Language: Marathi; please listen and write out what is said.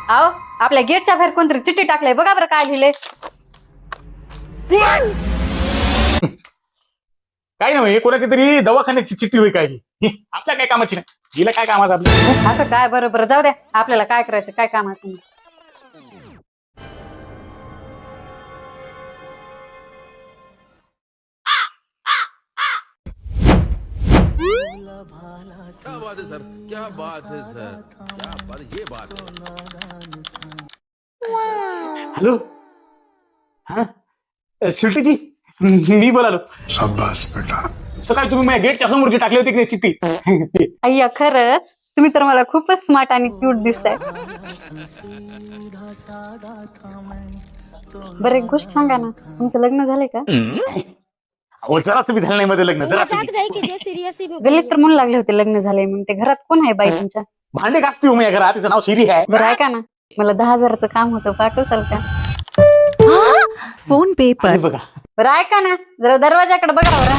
अहो आपल्या गेटच्या बाहेर कोणतरी चिठ्ठी टाकलंय बघा बरं काय लिहिलंय. काय नाही कोणाची तरी दवाखान्याची चिठ्ठी होई काय आपल्या काय कामाची नाही. हिला काय कामाचं आपलं. असं काय बरं बरं जाऊ द्या आपल्याला काय करायचं काय कामाचं नाही. क्या बात है सर, क्या बात है सर, क्या बात, ये बात है. हॅलो हा स्वीटीजी मी बोलालो. शाबास बेटा. सकाळी तुम्ही माझ्या गेटच्या समोरची टाकली होती की नाही चिठ्ठी. अय्या खरंच तुम्ही तर मला खूपच स्मार्ट आणि क्यूट दिसताय. बरं एक गोष्ट सांगा ना तुमचं लग्न झालंय का? हो जरा तुम्ही झालं नाही मध्ये लग्न जरा गल्लीत तर म्हणू लागले होते लग्न झालंय म्हणून. ते घरात कोण आहे बाई तुमच्या? भांडे घासते हो माझ्या घरात तिचं नाव शिरी आहे. बरं ऐका ना मला 10,000चं काम होतं पाठवसाल का? फोन पे पर. आणि बघा बरं ऐका ना जरा दरवाजाकडे बघा बरं.